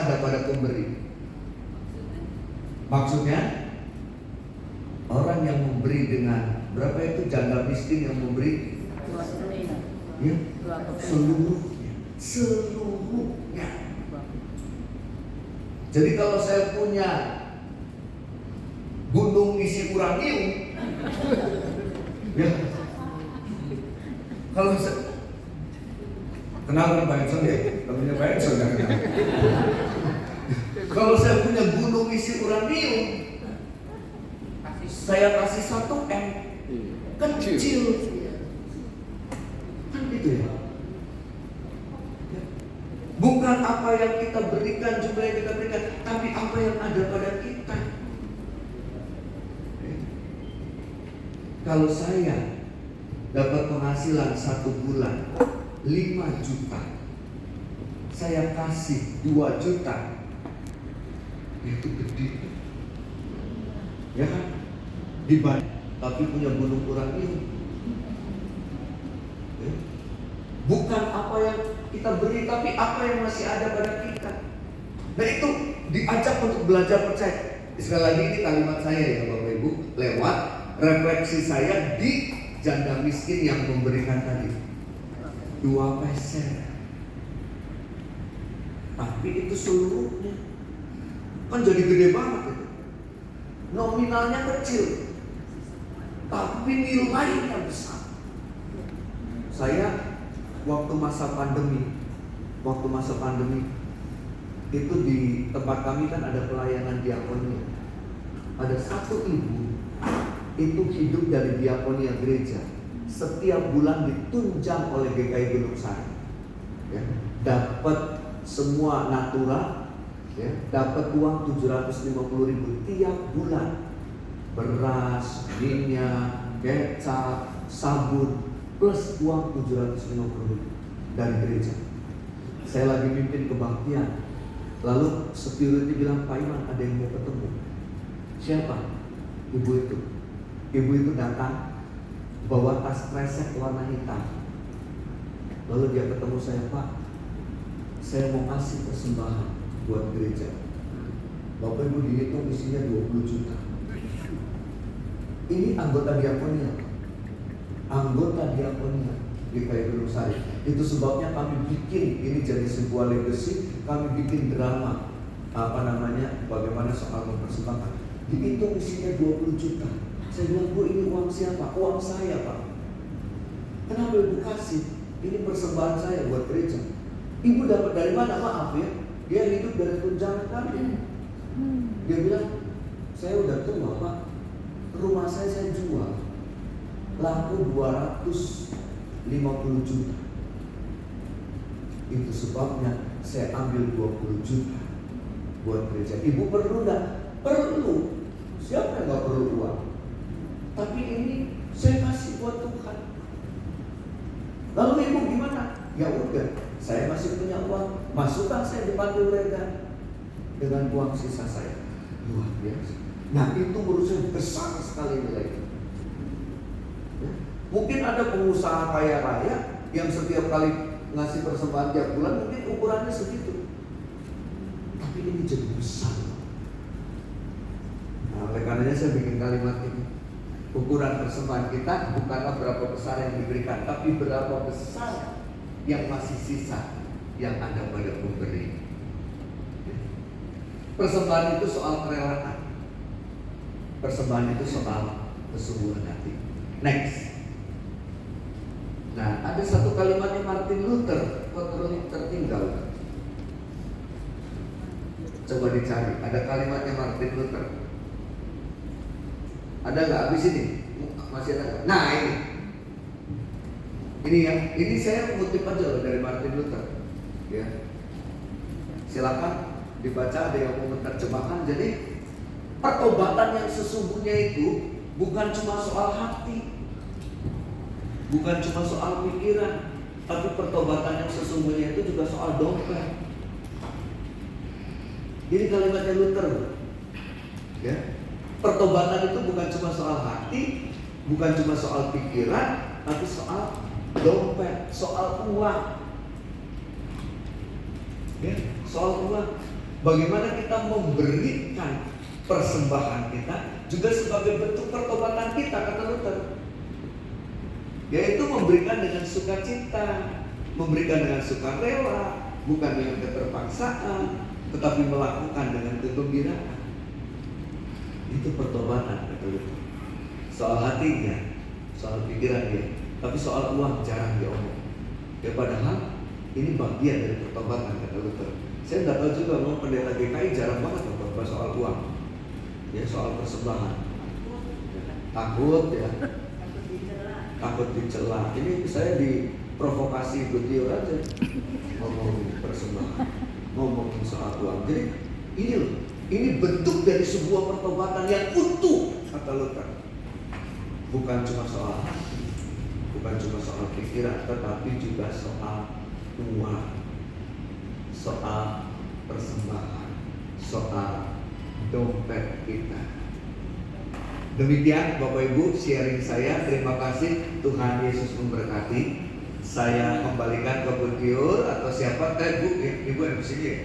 ada pada pemberi. Maksudnya orang yang memberi dengan berapa itu janda miskin yang memberi? Ya, seluruhnya. Jadi kalau saya punya gunung isi uranium, ya, kalau saya kenal kan Pak Edson ya, namanya Pak Edson ya. Kalau saya punya gunung isi uranium, saya kasih 1 M, kecil, kan gitu ya. Bukan apa yang kita berikan, jumlah yang kita berikan, tapi apa yang ada pada kita. Kalau saya dapat penghasilan 1 bulan 5 juta, saya kasih 2 juta, itu gede, ya kan? Dibanding tapi punya gunung uranium. Bukan apa yang kita beri, tapi apa yang masih ada pada kita. Nah itu diajak untuk belajar percaya. Sekali lagi ini kalimat saya ya Bapak Ibu, lewat refleksi saya di janda miskin yang memberikan tadi 2 peser. Tapi itu seluruhnya kan jadi gede banget itu. Nominalnya kecil, tapi nilainya besar. Saya waktu masa pandemi itu di tempat kami kan ada pelayanan diakonia. Ada 1 ibu itu hidup dari diakonia gereja, setiap bulan ditunjang oleh GKI Gunung Sari, ya, dapat semua natura, ya, dapat uang 750.000 tiap bulan, beras, minyak, kecap, sabun, plus uang 750.000 dari gereja. Saya lagi mimpin kebaktian, lalu security bilang, Pak Iman ada yang mau ketemu. Siapa? Ibu itu. Ibu itu datang bawa tas kresek warna hitam. Lalu dia ketemu saya, Pak, saya mau kasih persembahan buat gereja. Bapak Ibu dihitung isinya 20 juta. Ini anggota diakonia, di GKI Gunung Sari. Itu sebabnya kami bikin ini jadi sebuah legacy. Kami bikin drama bagaimana soal mempersembahkan. Dihitung isinya 20 juta. Saya bilang, Bu, ini uang siapa? Uang saya, Pak. Kenapa Ibu kasih? Ini persembahan saya buat gereja. Ibu dapat dari mana? Maaf ya, dia hidup dari tunjangan kami. Dia bilang, saya udah tua, Pak. Rumah saya jual, laku 250 juta. Itu sebabnya saya ambil 20 juta buat gereja. Ibu perlu nggak? Perlu. Siapa yang nggak perlu uang? Tapi ini saya kasih buat Tuhan. Lalu ibu gimana? Ya udah, saya masih punya uang, masukkan saya di panti ledan dengan uang sisa saya. Luar biasa. Nah itu menurut saya besar sekali nilainya. Ya. Mungkin ada pengusaha kaya raya yang setiap kali ngasih persembahan tiap bulan mungkin ukurannya segitu. Tapi ini jadi besar. Nah, oleh karenanya saya bikin kalimat ini. Ukuran persembahan kita bukanlah berapa besar yang diberikan, tapi berapa besar yang masih sisa yang ada pada pemberi. Persembahan itu soal kerelaan. Persembahan itu soal kesungguhan hati. Next. Nah, ada satu kalimatnya Martin Luther, kok tertinggal? Coba dicari. Ada kalimatnya Martin Luther. Ada nggak? Habis ini masih ada. Nah ini saya mengutip aja loh dari Martin Luther. Ya, silakan dibaca, ada yang mau menerjemahkan. Jadi pertobatan yang sesungguhnya itu bukan cuma soal hati, bukan cuma soal pikiran, tapi pertobatan yang sesungguhnya itu juga soal dompet. Ini kalimatnya Luther, ya. Pertobatan itu bukan cuma soal hati, bukan cuma soal pikiran, tapi soal dompet, soal uang. Ya, soal uang. Bagaimana kita memberikan persembahan kita juga sebagai bentuk pertobatan kita, kata Luther. Yaitu memberikan dengan sukacita, memberikan dengan sukarela, bukan dengan keterpaksaan, tetapi melakukan dengan kegembiraan. Itu pertobatan, kata Luther. Soal hatinya, soal pikiran dia, tapi soal uang jarang diomong. Ya padahal ini bagian dari pertobatan, kata Luther. Saya nggak tahu juga, mau pendeta GKI jarang banget berbicara soal uang, ya soal persembahan. Takut ya, takut dicela. Ini saya diprovokasi Gutiur aja ngomongin persembahan, ngomongin soal uang. Jadi ini loh, ini bentuk dari sebuah pertobatan yang utuh, kata Luther. Bukan cuma soal hati, bukan cuma soal pikiran, tetapi juga soal uang, soal persembahan, soal dompet kita. Demikian Bapak Ibu sharing saya. Terima kasih, Tuhan Yesus memberkati. Saya kembalikan ke Butiur atau siapa? Bu, Ibu yang di sini ya?